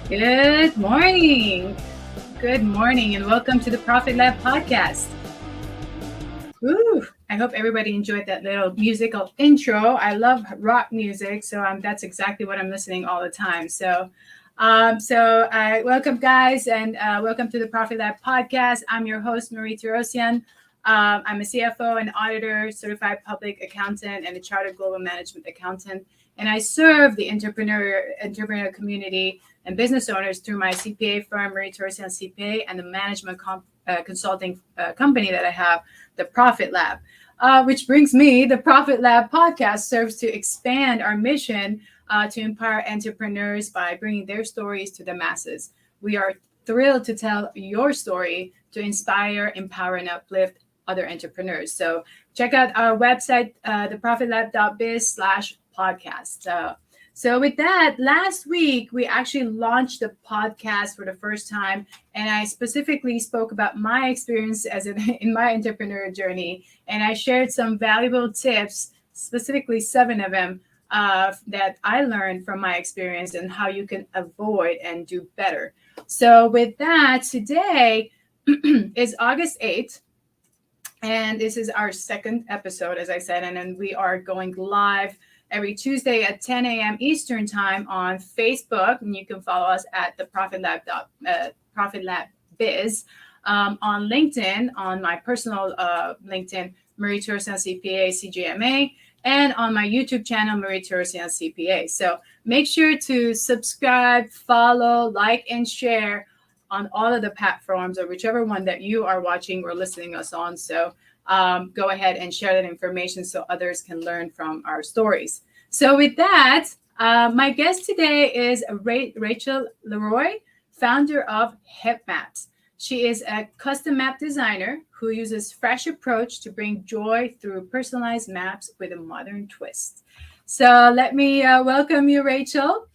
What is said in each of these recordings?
Good morning. Good morning, and welcome to the Profit Lab podcast. Woo! I hope everybody enjoyed that little musical intro. I love rock music, so that's exactly what I'm listening all the time. So welcome, guys, and welcome to the Profit Lab podcast. I'm your host, Marie Torossian. I'm a CFO and auditor, certified public accountant, and a chartered global management accountant. And I serve the entrepreneur community and business owners through my CPA firm, Marie Torossian CPA, and the management consulting company that I have, the Profit Lab. Which brings me, the Profit Lab podcast serves to expand our mission to empower entrepreneurs by bringing their stories to the masses. We are thrilled to tell your story to inspire, empower, and uplift other entrepreneurs. So check out our website, theprofitlab.biz/podcast. So with that, last week we actually launched the podcast for the first time, and I specifically spoke about my experience in my entrepreneurial journey, and I shared some valuable tips, specifically 7 of them, that I learned from my experience and how you can avoid and do better. So with that, today is August 8th. And this is our second episode, as I said, and then we are going live every Tuesday at 10 a.m. Eastern time on Facebook, and you can follow us at the Profit Lab Biz, on LinkedIn, on my personal LinkedIn, Marie Torossian CPA CGMA, and on my YouTube channel, Marie Torossian CPA. So make sure to subscribe, follow, like, and share on all of the platforms, or whichever one that you are watching or listening us on. So go ahead and share that information so others can learn from our stories. So with that, my guest today is Rachel Leroy, founder of HipMaps. She is a custom map designer who uses fresh approach to bring joy through personalized maps with a modern twist. So let me welcome you, Rachel.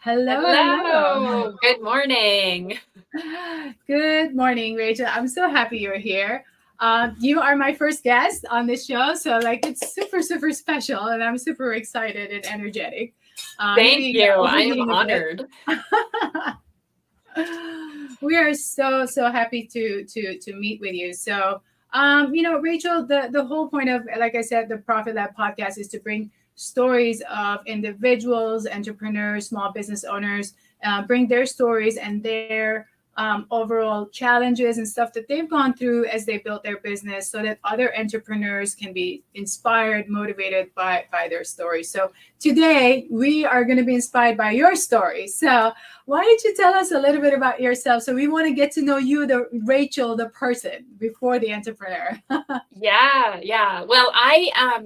Hello. Good morning. Good morning, Rachel. I'm so happy you're here. You are my first guest on this show, so it's super, super special, and I'm super excited and energetic. Thank you. I am honored. We are so happy to meet with you. So, Rachel, the whole point of, like I said, the Profit Lab podcast is to bring stories of individuals, entrepreneurs, small business owners, bring their stories and their overall challenges and stuff that they've gone through as they built their business, so that other entrepreneurs can be inspired, motivated by their story. So today we are going to be inspired by your story. So why don't you tell us a little bit about yourself? So we want to get to know you, the Rachel, the person, before the entrepreneur. Yeah. Well, I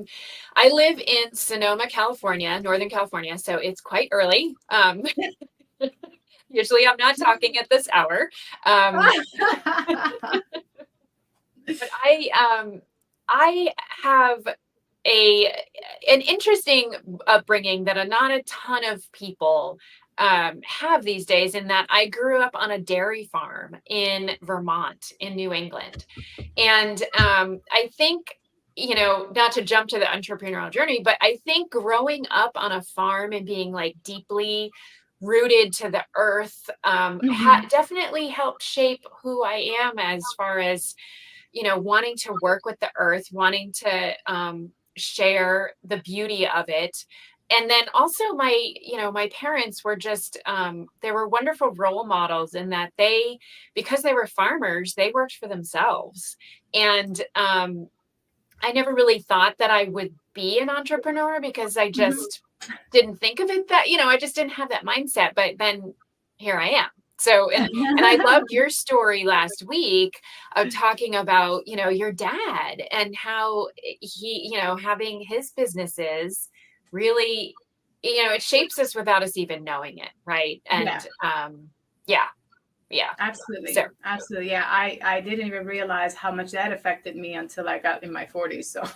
live in Sonoma, California, Northern California, so it's quite early. Usually I'm not talking at this hour. But I have an interesting upbringing that not a ton of people have these days, in that I grew up on a dairy farm in Vermont in New England. And I think, not to jump to the entrepreneurial journey, but I think growing up on a farm and being deeply rooted to the earth definitely helped shape who I am, as far as, wanting to work with the earth, wanting to share the beauty of it. And then also my parents were just, they were wonderful role models, in that because they were farmers, they worked for themselves. And I never really thought that I would be an entrepreneur, because I just didn't think of it that, I just didn't have that mindset. But then here I am. So, and I loved your story last week of talking about, your dad and how he, having his businesses really, it shapes us without us even knowing it. Right. And yeah. Absolutely. Absolutely. Yeah. I didn't even realize how much that affected me until I got in my 40s. So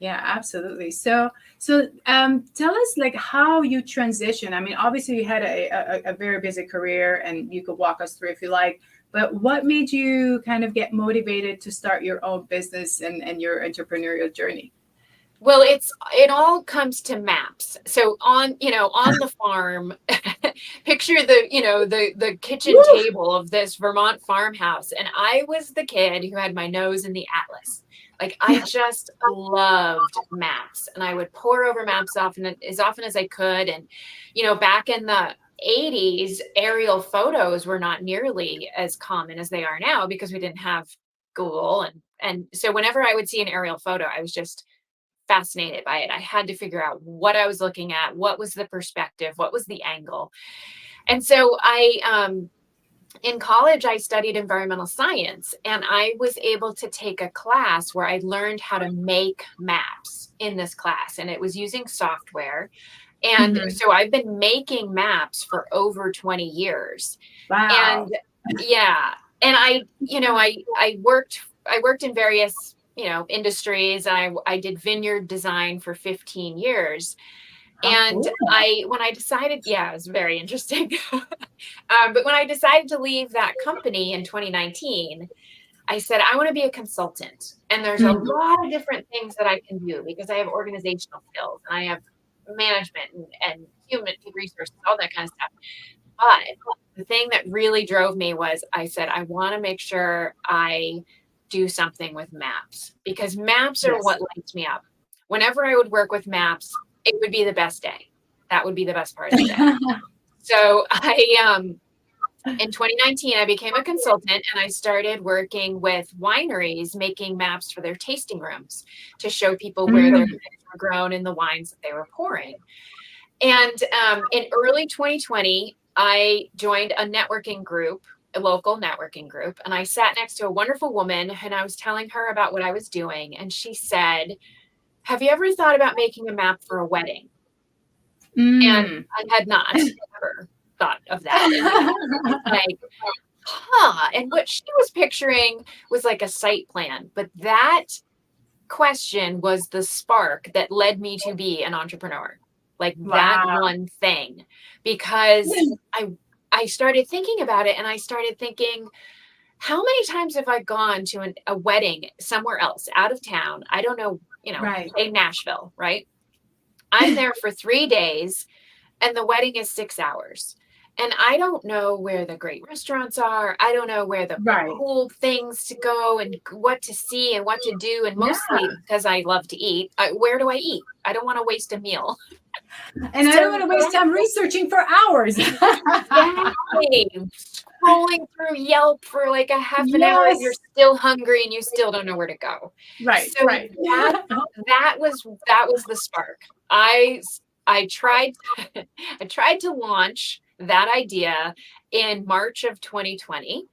yeah, absolutely. So tell us how you transition. I mean, obviously you had a very busy career, and you could walk us through if you like, but what made you kind of get motivated to start your own business and your entrepreneurial journey? Well, it all comes to maps. So on the farm, picture the kitchen Woo! table of this Vermont farmhouse. And I was the kid who had my nose in the atlas. Like I just loved maps, and I would pore over maps as often as I could. And, back in the 80s, aerial photos were not nearly as common as they are now because we didn't have Google. And so whenever I would see an aerial photo, I was just fascinated by it. I had to figure out what I was looking at, what was the perspective, what was the angle. And so in college, I studied environmental science, and I was able to take a class where I learned how to make maps in this class, and it was using software. And so I've been making maps for over 20 years. Wow. And yeah, and I worked in various industries. I did vineyard design for 15 years. And Cool. when I decided, yeah, it was very interesting. But when I decided to leave that company in 2019, I said, I want to be a consultant. And there's a lot of different things that I can do because I have organizational skills and I have management and human resources, all that kind of stuff. But the thing that really drove me was I said, I want to make sure I do something with maps because maps are what lights me up. Whenever I would work with maps, it would be the best day. That would be the best part of the day. So in 2019, I became a consultant and I started working with wineries making maps for their tasting rooms to show people where their grapes were grown and the wines that they were pouring. And in early 2020, I joined a networking group, a local networking group, and I sat next to a wonderful woman and I was telling her about what I was doing. And she said, have you ever thought about making a map for a wedding? And I had not ever thought of that. And like, and what she was picturing was like a site plan, but that question was the spark that led me to be an entrepreneur. Like that one thing, because I started thinking about it and I started thinking, how many times have I gone to a wedding somewhere else out of town? I don't know, say Nashville, right? I'm there for 3 days and the wedding is 6 hours. And I don't know where the great restaurants are. I don't know where the cool things to go and what to see and what to do. And mostly because I love to eat, where do I eat? I don't want to waste a meal. And I don't want to waste time researching for hours. Exactly. Scrolling through Yelp for like a half an hour and you're still hungry and you still don't know where to go. So that was the spark. I tried to launch that idea in March of 2020.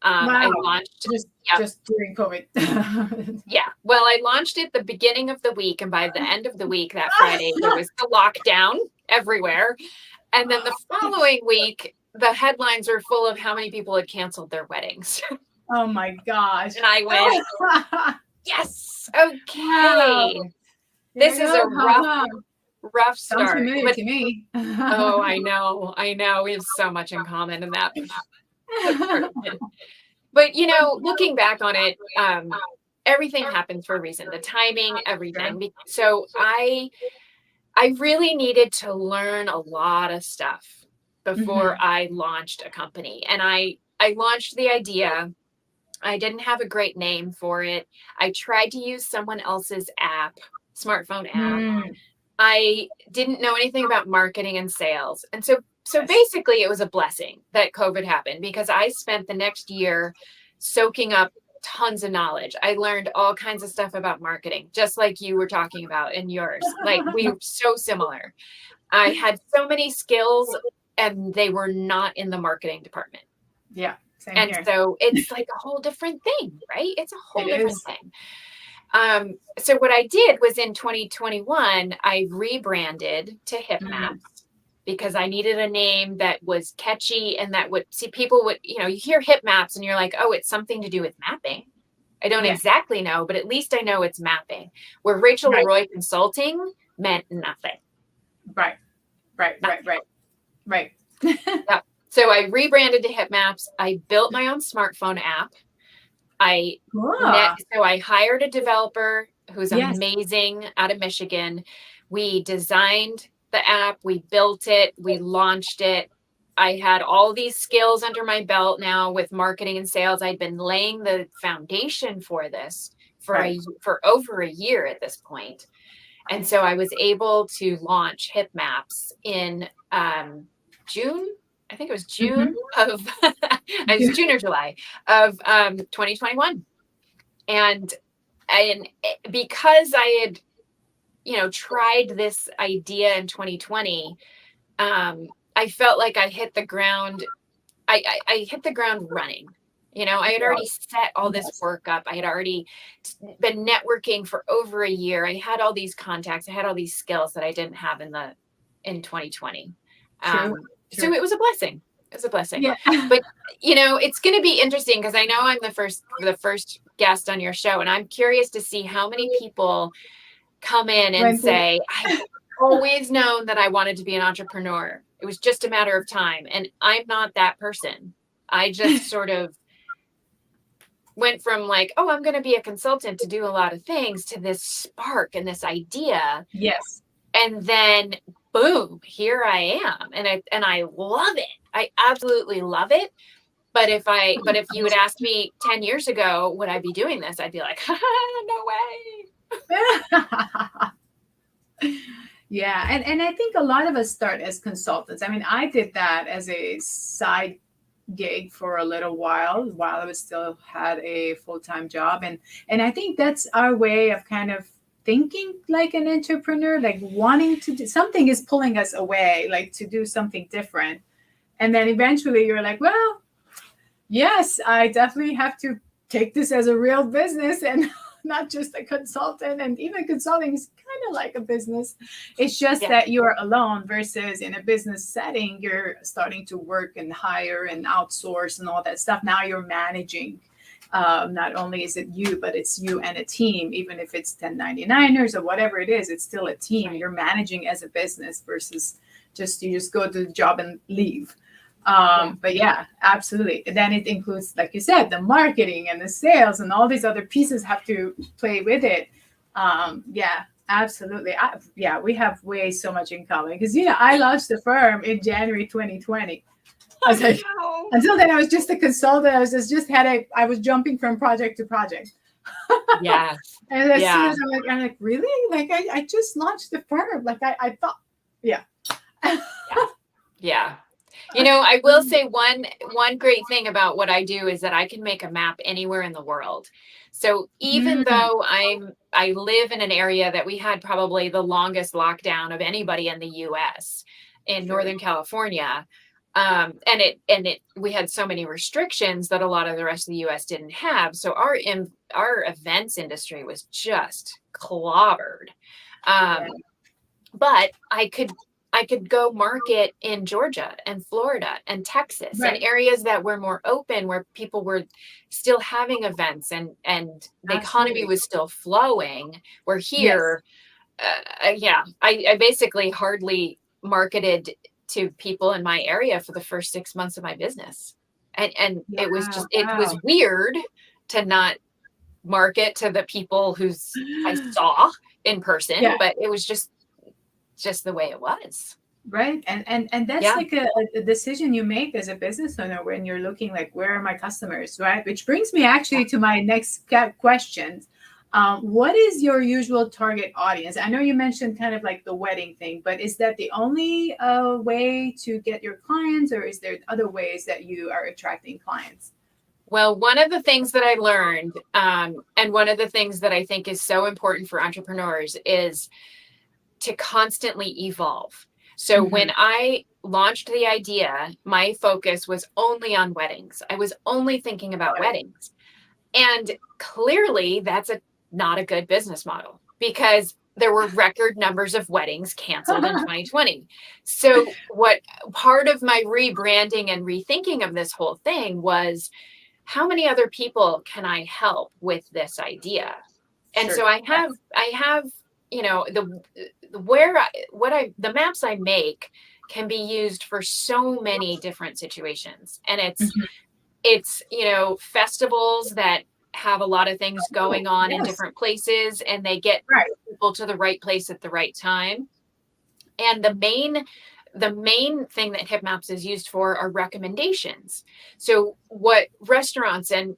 I launched just during COVID. Well, I launched it the beginning of the week, and by the end of the week, that Friday, there was the lockdown everywhere. And then the following week, the headlines were full of how many people had canceled their weddings. Oh my gosh. And I went, yes, okay. Wow. This is a rough start. Sounds familiar to me. Oh, I know. We have so much in common in that. But, looking back on it, everything happens for a reason, the timing, everything. So I really needed to learn a lot of stuff before I launched a company. And I launched the idea. I didn't have a great name for it. I tried to use someone else's smartphone app. I didn't know anything about marketing and sales. And so basically it was a blessing that COVID happened because I spent the next year soaking up tons of knowledge. I learned all kinds of stuff about marketing, just like you were talking about in yours. Like we were so similar. I had so many skills and they were not in the marketing department. Yeah. And here. So it's like a whole different thing, right? It's a whole different thing. So what I did was in 2021, I rebranded to HipMaps because I needed a name that was catchy and that would see people would, you hear HipMaps and you're like, oh, it's something to do with mapping. I don't exactly know, but at least I know it's mapping. Where Rachel Leroy Consulting meant nothing. Right. Yeah. So I rebranded to HipMaps. I built my own smartphone app. So I hired a developer who's Yes. amazing, out of Michigan. We designed the app, we built it, we launched it. I had all these skills under my belt now with marketing and sales. I'd been laying the foundation for this for over a year at this point. And so I was able to launch Hip Maps in June. I think it was June of it was June or July of 2021. And because I had, tried this idea in 2020, I felt like I hit the ground. I hit the ground running. I had already set all this work up. I had already been networking for over a year. I had all these contacts. I had all these skills that I didn't have in 2020. True. So it was a blessing. It was a blessing. Yeah. But it's going to be interesting because I know I'm the first guest on your show, and I'm curious to see how many people come in and say, I've always known that I wanted to be an entrepreneur. It was just a matter of time. And I'm not that person. I just sort of went from like, oh, I'm going to be a consultant to do a lot of things to this spark and this idea. Yes. And then boom, here I am. And I love it. I absolutely love it. But if you would ask me 10 years ago, would I be doing this? I'd be like, no way. Yeah. And I think a lot of us start as consultants. I mean, I did that as a side gig for a little while I was still had a full-time job. And I think that's our way of kind of thinking like an entrepreneur, like wanting to do something is pulling us away, like to do something different. And then eventually you're like, well, yes, I definitely have to take this as a real business and not just a consultant. And even consulting is kind of like a business. It's just that you're alone versus in a business setting, you're starting to work and hire and outsource and all that stuff. Now you're managing. Not only is it you, but it's you and a team. Even if it's 1099ers or whatever it is, it's still a team. You're managing as a business versus you just go to the job and leave. But yeah, absolutely. And then it includes, like you said, the marketing and the sales and all these other pieces have to play with it. Yeah, absolutely. We have way so much in common because, I launched the firm in January 2020. I was like, until then I was just a consultant. I was jumping from project to project. Yeah. And as soon as I'm like, really? Like I just launched the firm. Like I thought, yeah. Yeah. I will say one great thing about what I do is that I can make a map anywhere in the world. So even though I live in an area that we had probably the longest lockdown of anybody in the US in Northern California, we had so many restrictions that a lot of the rest of the US didn't have. So our events industry was just clobbered. But I could go market in Georgia and Florida and Texas and areas that were more open, where people were still having events and the economy was still flowing. Where here, I basically hardly marketed to people in my area for the first 6 months of my business. And it was just, it was weird to not market to the people I saw in person, but it was just the way it was. Right. And that's like a decision you make as a business owner when you're looking like, where are my customers, right? Which brings me actually to my next question. What is your usual target audience? I know you mentioned kind of like the wedding thing, but is that the only way to get your clients, or is there other ways that you are attracting clients? Well, one of the things that I learned, and one of the things that I think is so important for entrepreneurs, is to constantly evolve. So when I launched the idea, my focus was only on weddings. I was only thinking about weddings. And clearly that's not a good business model, because there were record numbers of weddings canceled in 2020. So what part of my rebranding and rethinking of this whole thing was, how many other people can I help with this idea? And so I have the maps I make can be used for so many different situations. And it's festivals that have a lot of things going on in yes. different places, and they get Right. people to the right place at the right time. And the main thing that hip maps is used for are recommendations. So what restaurants and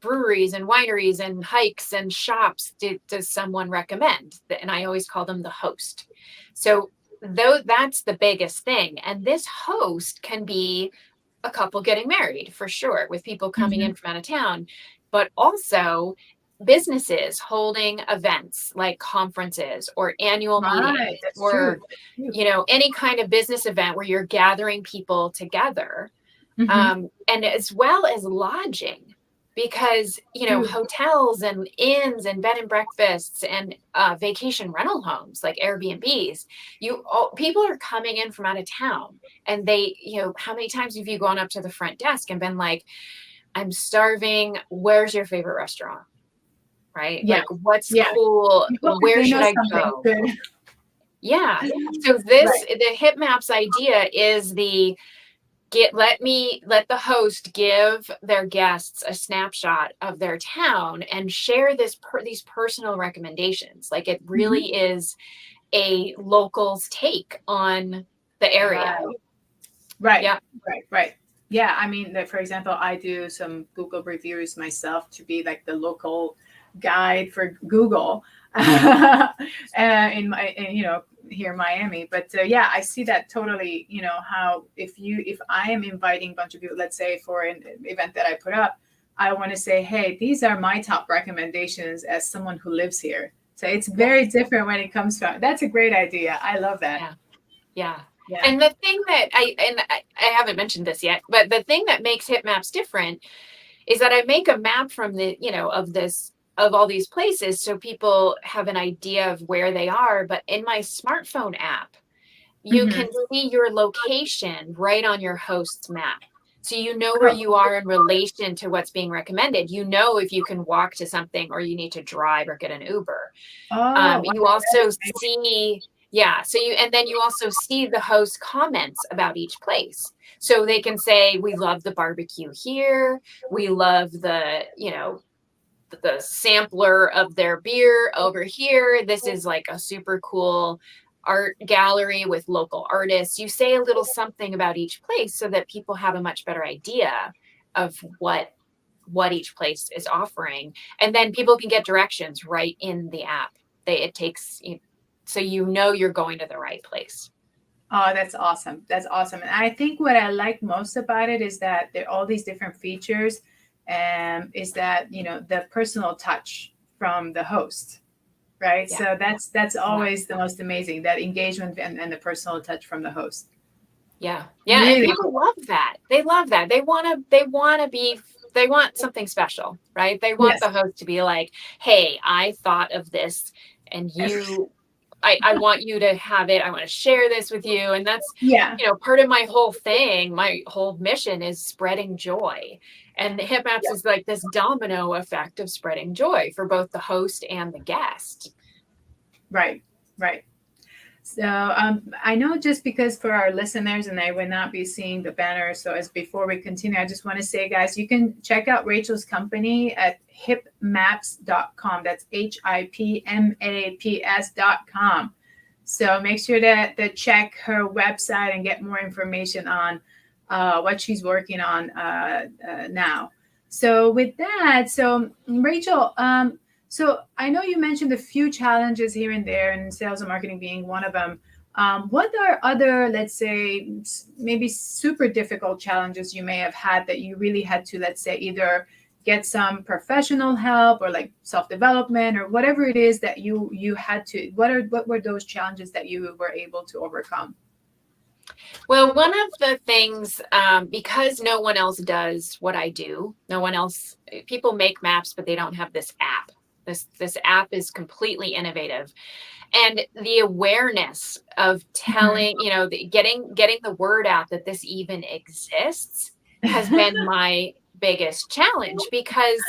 breweries and wineries and hikes and shops does someone recommend? And I always call them the host. So though that's the biggest thing. And this host can be a couple getting married for sure, with people coming Mhm. in from out of town, but also businesses holding events like conferences or annual meetings, Right. That's or true. That's true. any kind of business event where you're gathering people together, Mhm. and as well as lodging, because True. hotels and inns and bed and breakfasts and vacation rental homes like Airbnbs, people are coming in from out of town, and they, how many times have you gone up to the front desk and been like, I'm starving, where's your favorite restaurant? Right? Yeah. Like, what's Yeah. cool? You hope Where they should know I something go? good. Yeah. So Right. the hip maps idea is let the host give their guests a snapshot of their town and share these personal recommendations. Like, it Mhm. really is a local's take on the area. Right. Right. Yeah. Right. Right. Yeah. I mean, for example, I do some Google reviews myself to be like the local guide for Google in here in Miami. But yeah, I see that totally. How if I am inviting a bunch of people, let's say for an event that I put up, I want to say, hey, these are my top recommendations as someone who lives here. So it's very different when it comes to. That's a great idea. I love that. Yeah. Yeah. Yeah. And the thing that I haven't mentioned this yet, but the thing that makes hip maps different is that I make a map from of all these places, so people have an idea of where they are. But in my smartphone app, you Hmm. can see your location right on your host's map. So you know where Oh, you are in relation to what's being recommended. You know if you can walk to something or you need to drive or get an Uber. oh, wow, You also see, yeah. And then you also see the host comments about each place. So they can say, we love the barbecue here. We love the sampler of their beer over here. This is like a super cool art gallery with local artists. You say a little something about each place so that people have a much better idea of what each place is offering. And then people can get directions right in the app. It takes, so you're going to the right place. oh, that's awesome. That's awesome. And I think what I like most about it is that there are all these different features, and is that the personal touch from the host, right? Yeah. So that's Yeah. always the most amazing, that engagement and the personal touch from the host. Yeah. Yeah. And Really. people love that. They love that. They want something special, right? They want Yes. the host to be like, hey, I thought of this, and I want you to have it. I want to share this with you. And that's, Yeah. part of my whole thing, my whole mission is spreading joy. And the Hip Maps is like this domino effect of spreading joy for both the host and the guest. Right. Right. So I know, just because for our listeners and they will not be seeing the banner. So as before we continue, I just want to say, guys, you can check out Rachel's company at hipmaps.com. That's HIPMAPS.com. So make sure that check her website and get more information on what she's working on now. So with that, so Rachel, so I know you mentioned a few challenges here and there, and sales and marketing being one of them. What are other, let's say, maybe super difficult challenges you may have had that you really had to, let's say, either get some professional help or like self-development or whatever it is that you had to, what were those challenges that you were able to overcome? Well, one of the things, because no one else does what I do, people make maps, but they don't have this app. This app is completely innovative, and the awareness of telling, getting the word out that this even exists has been my biggest challenge, because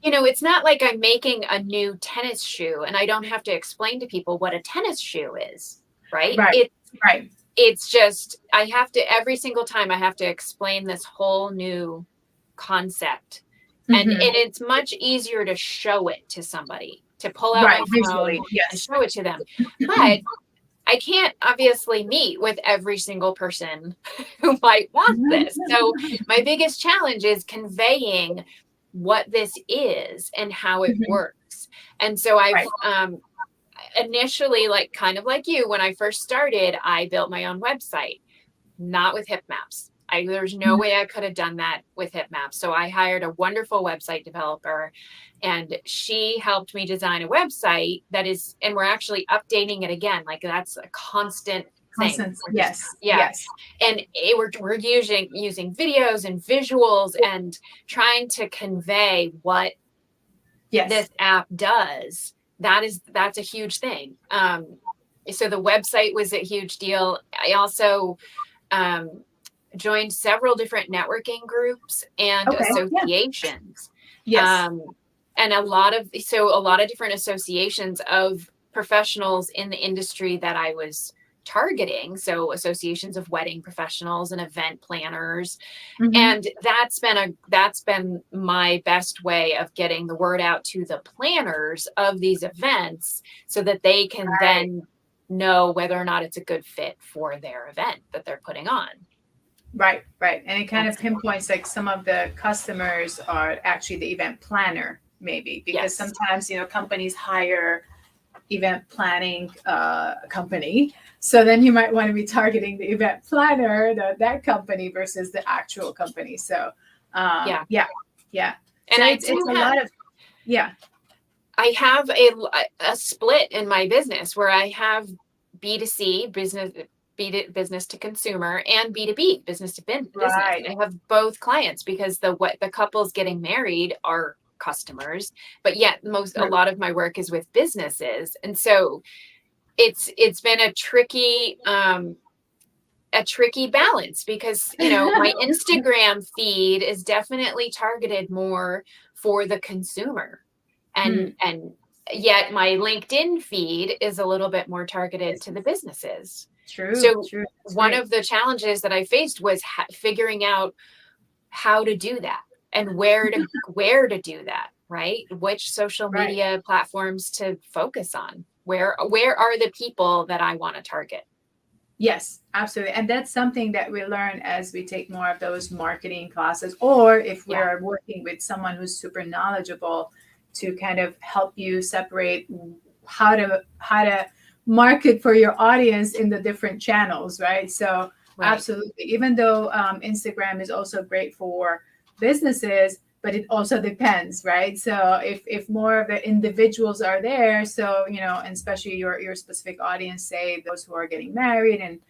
it's not like I'm making a new tennis shoe and I don't have to explain to people what a tennis shoe is, right? Right. Right. It's just, every single time I have to explain this whole new concept And it's much easier to show it to somebody, to pull out Right, my phone visually, yes. and show it to them. But I can't obviously meet with every single person who might want this. So my biggest challenge is conveying what this is and how it works. And so I've initially, like kind of like you, when I first started, I built my own website, not with hip maps. There's no way I could have done that with hip maps. So I hired a wonderful website developer, and she helped me design a website that is, and we're actually updating it again. Like that's a constant thing. Yes. Yeah. Yes. And we're using videos and visuals and trying to convey what this app does. That's a huge thing. So the website was a huge deal. I also joined several different networking groups and associations. Yes. And a lot of different associations of professionals in the industry that I was targeting. So associations of wedding professionals and event planners. And that's been my best way of getting the word out to the planners of these events so that they can then know whether or not it's a good fit for their event that they're putting on. Right. And it kind of pinpoints like some of the customers are actually the event planner, maybe, because sometimes, companies hire event planning company. So then you might want to be targeting the event planner, that company versus the actual company. So yeah. And so it's a lot of, I have a split in my business where I have B2C business to consumer and B2B business to business. Right. I have both clients because the couples getting married are customers, but yet a lot of my work is with businesses. And so it's been a tricky balance because, my Instagram feed is definitely targeted more for the consumer and yet my LinkedIn feed is a little bit more targeted to the businesses. True. So one of the challenges that I faced was figuring out how to do that and where to do that, right? Which social media platforms to focus on. Where are the people that I want to target? Yes, absolutely. And that's something that we learn as we take more of those marketing classes, or if we are working with someone who's super knowledgeable to kind of help you separate how to market for your audience in the different channels, right? So absolutely. Even though Instagram is also great for businesses, but it also depends, right? So if more of the individuals are there, so, and especially your specific audience, say those who are getting married and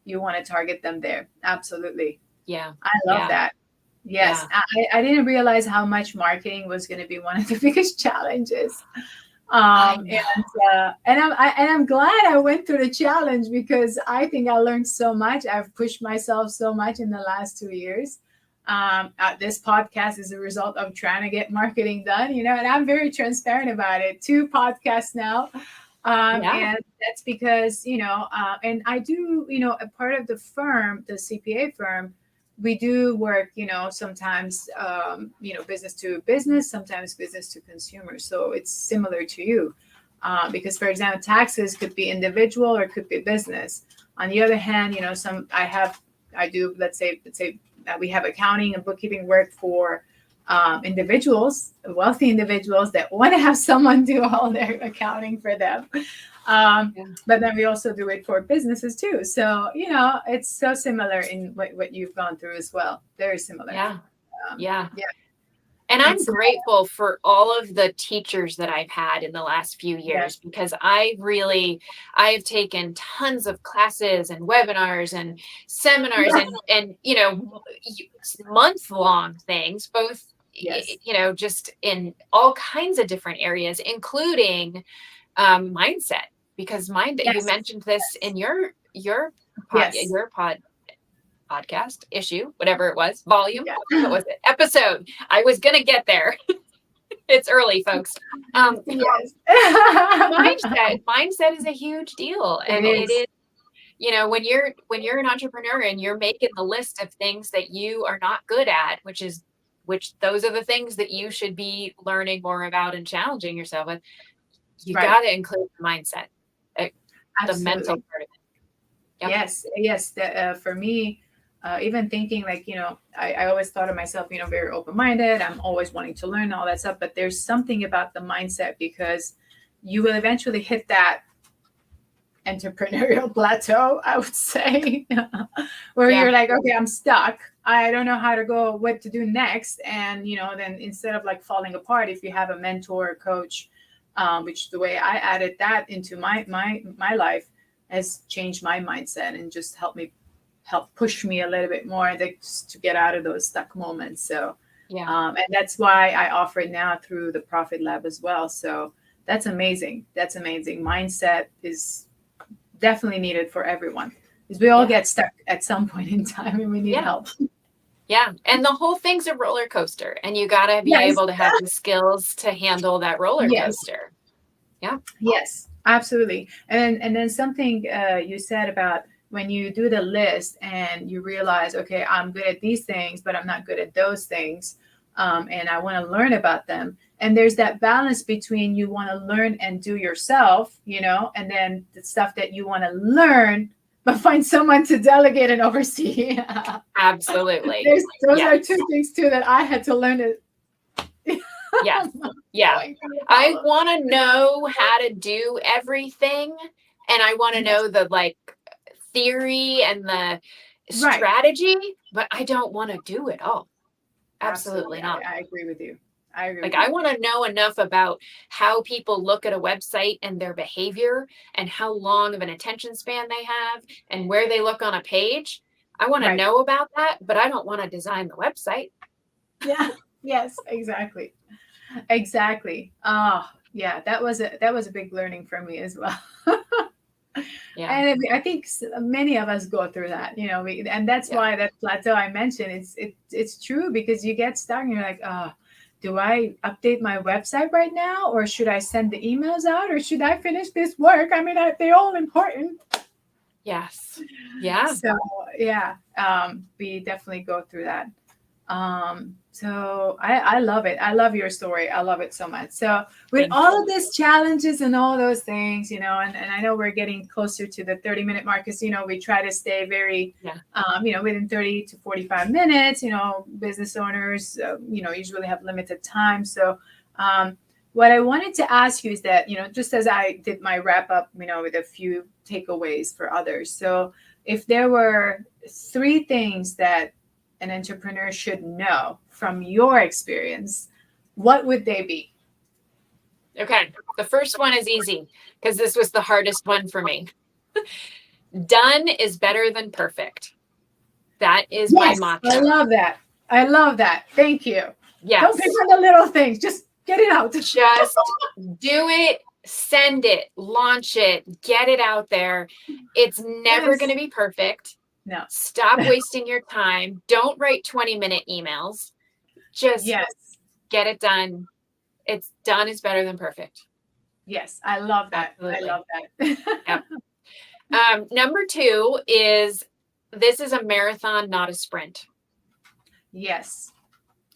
you want to target them there. Absolutely. Yeah. I love that. Yes. Yeah. I didn't realize how much marketing was going to be one of the biggest challenges. And I'm glad I went through the challenge because I think I learned so much. I've pushed myself so much in the last 2 years. This podcast is a result of trying to get marketing done, and I'm very transparent about it. 2 podcasts now. And that's because, and I do, a part of the firm, the CPA firm, we do work, sometimes, business to business, sometimes business to consumer. So it's similar to you because, for example, taxes could be individual or it could be business. On the other hand, I do, let's say we have accounting and bookkeeping work for individuals, wealthy individuals that want to have someone do all their accounting for them. But then we also do it for businesses too. So, it's so similar in what you've gone through as well. Very similar. Yeah. And I'm grateful for all of the teachers that I've had in the last few years because I've taken tons of classes and webinars and seminars and month-long things, both, just in all kinds of different areas, including mindset, because you mentioned this in your podcast issue, whatever it was, volume, what was it? Episode. I was going to get there. It's early, folks. Mindset is a huge deal. And it is, when you're an entrepreneur and you're making the list of things that you are not good at, which is which those are the things that you should be learning more about and challenging yourself with, you Right. got to include the mindset, the mental Absolutely. part of it. Yep. Yes. For me, even thinking like, I always thought of myself, very open-minded. I'm always wanting to learn all that stuff. But there's something about the mindset, because you will eventually hit that entrepreneurial plateau, I would say, where you're like, okay, I'm stuck. I don't know how to go, what to do next. And, then instead of like falling apart, if you have a mentor or coach, which the way I added that into my life has changed my mindset and just help push me a little bit more to get out of those stuck moments. So, and that's why I offer it now through the Profit Lab as well. So that's amazing. Mindset is definitely needed for everyone, because we all get stuck at some point in time and we need help. Yeah. And the whole thing's a roller coaster, and you got to be able to have the skills to handle that roller coaster. Yeah. Yes, absolutely. And then something you said about when you do the list and you realize, okay, I'm good at these things, but I'm not good at those things. And I want to learn about them. And there's that balance between you want to learn and do yourself, and then the stuff that you want to learn, but find someone to delegate and oversee. Absolutely. Those are two things too that I had to learn it. Yeah. I want to know how to do everything. And I want to know the theory and the strategy, but I don't want to do it all. Absolutely not. I agree with you. I want to know enough about how people look at a website and their behavior and how long of an attention span they have and where they look on a page. I want to know about that, but I don't want to design the website. Yeah. Yes, exactly. Oh, yeah. That was a big learning for me as well. Yeah. And I think many of us go through that, and that's why that plateau I mentioned, it's true, because you get stuck and you're like, do I update my website right now, or should I send the emails out, or should I finish this work? I mean, they're all important. Yes. Yeah. So we definitely go through that. So I love it. I love your story. I love it so much. So with all of these challenges and all those things, and I know we're getting closer to the 30-minute mark, because, we try to stay very, within 30 to 45 minutes, business owners, usually have limited time. So, what I wanted to ask you is that, just as I did my wrap up, with a few takeaways for others. So if there were 3 things that an entrepreneur should know from your experience, what would they be? Okay. The first one is easy, because this was the hardest one for me. Done is better than perfect. That is my motto. I love that. Thank you. Yes. Don't pick on the little things. Just get it out. Just do it, send it, launch it, get it out there. It's never going to be perfect. No. Stop wasting your time. Don't write 20-minute emails. Just get it done. It's done is better than perfect. Yes, I love that. Absolutely. I love that. Yep. Number 2 is, this is a marathon, not a sprint. Yes.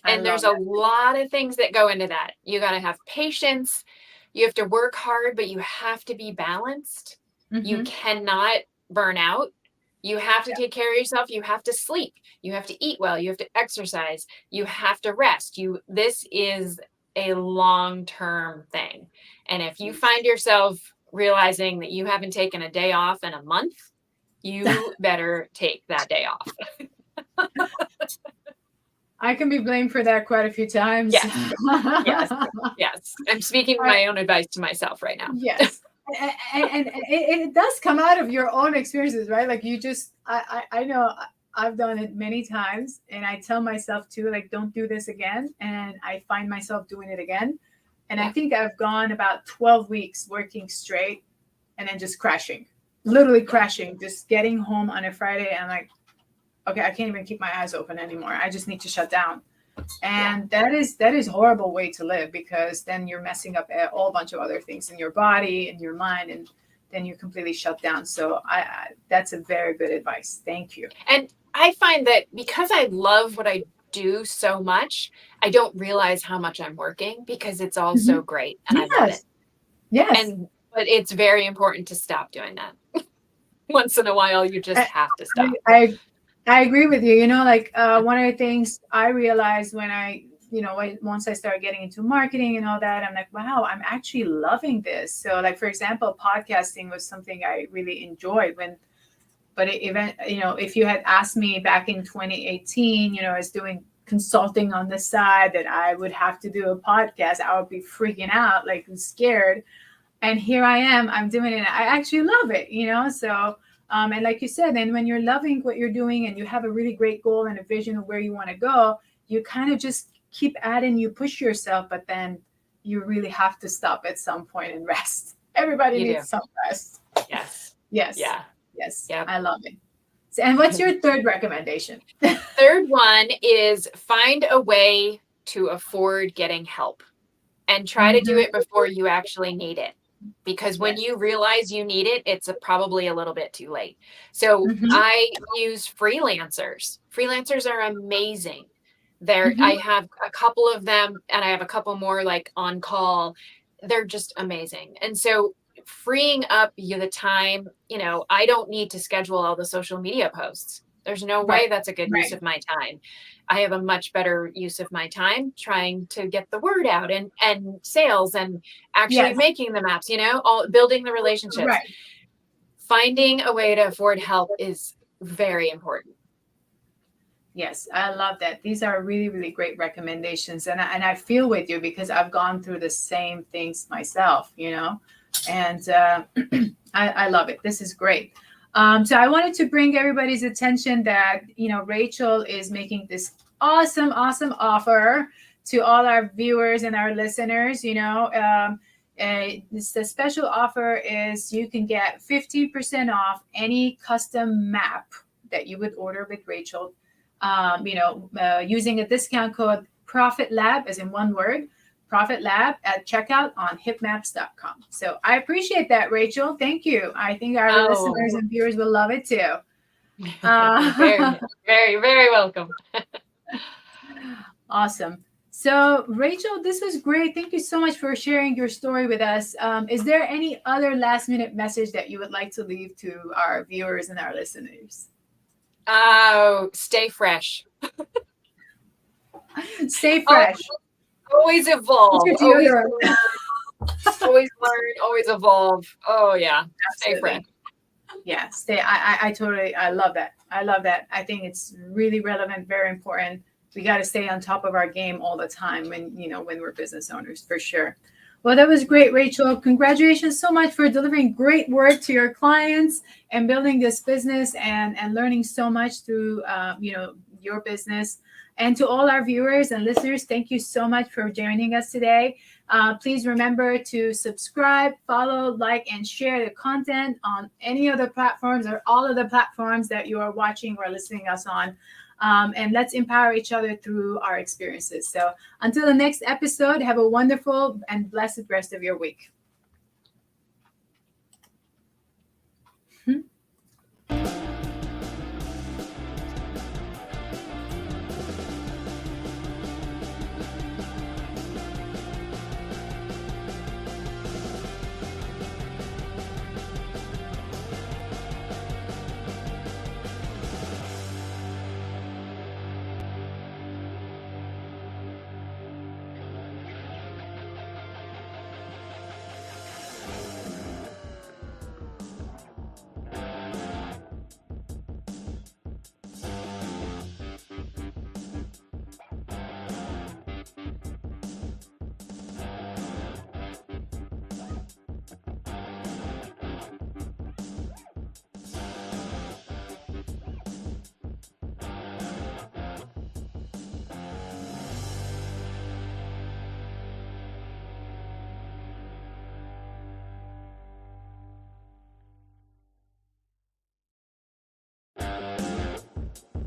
And there's a lot of things that go into that. You got to have patience. You have to work hard, but you have to be balanced. Mm-hmm. You cannot burn out. You have to take care of yourself. You have to sleep. You have to eat well. You have to exercise. You have to rest. This is a long-term thing. And if you find yourself realizing that you haven't taken a day off in a month, you better take that day off. I can be blamed for that quite a few times. Yes. I'm speaking my own advice to myself right now. Yes. And it does come out of your own experiences, right? Like I know I've done it many times, and I tell myself too, like, don't do this again. And I find myself doing it again. And I think I've gone about 12 weeks working straight and then just literally crashing, just getting home on a Friday. And like, okay, I can't even keep my eyes open anymore. I just need to shut down. And that is a horrible way to live, because then you're messing up a whole bunch of other things in your body and your mind, and then you're completely shut down. So that's a very good advice. Thank you. And I find that because I love what I do so much, I don't realize how much I'm working because it's all Mhm. so great and I love it. Yes. But it's very important to stop doing that. Once in a while, you just I, have to stop. I agree with you. Like one of the things I realized when once I started getting into marketing and all that, I'm like, wow, I'm actually loving this. So like, for example, podcasting was something I really enjoyed but if you had asked me back in 2018, I was doing consulting on the side that I would have to do a podcast, I would be freaking out, like scared. And here I am, I'm doing it. I actually love it. So, and like you said, and when you're loving what you're doing and you have a really great goal and a vision of where you want to go, you kind of just keep adding, you push yourself, but then you really have to stop at some point and rest. Everybody You do. needs some rest. Yes. Yes. Yeah. Yes. Yep. I love it. So, and what's your third recommendation? Third one is find a way to afford getting help and try to do it before you actually need it. Because when you realize you need it, it's probably a little bit too late. So I use freelancers. Freelancers are amazing. I have a couple of them and I have a couple more like on call. They're just amazing. And so freeing up the time, I don't need to schedule all the social media posts. There's no way that's a good use of my time. I have a much better use of my time trying to get the word out and sales and actually making the maps, all building the relationships. Right. Finding a way to afford help is very important. Yes, I love that. These are really, really great recommendations. And I feel with you because I've gone through the same things myself, and I love it. This is great. So I wanted to bring everybody's attention that, Rachel is making this awesome, awesome offer to all our viewers and our listeners. The special offer is you can get 50% off any custom map that you would order with Rachel, using a discount code Profit Lab, as in one word, Profit Lab at checkout on hipmaps.com. So I appreciate that, Rachel. Thank you. I think our listeners and viewers will love it too. Very, very, very welcome. Awesome. So Rachel, this was great. Thank you so much for sharing your story with us. Is there any other last minute message that you would like to leave to our viewers and our listeners? Oh, stay fresh. Stay fresh. Always evolve. Always learn, always evolve. Oh yeah. Absolutely. Stay fresh. Yeah, I love that. I think it's really relevant, very important. We got to stay on top of our game all the time when we're business owners, for sure. Well, that was great, Rachel. Congratulations so much for delivering great work to your clients and building this business and learning so much through, your business. And to all our viewers and listeners, thank you so much for joining us today. Please remember to subscribe, follow, like, and share the content on any of the platforms or all of the platforms that you are watching or listening us on. And let's empower each other through our experiences. So until the next episode, have a wonderful and blessed rest of your week.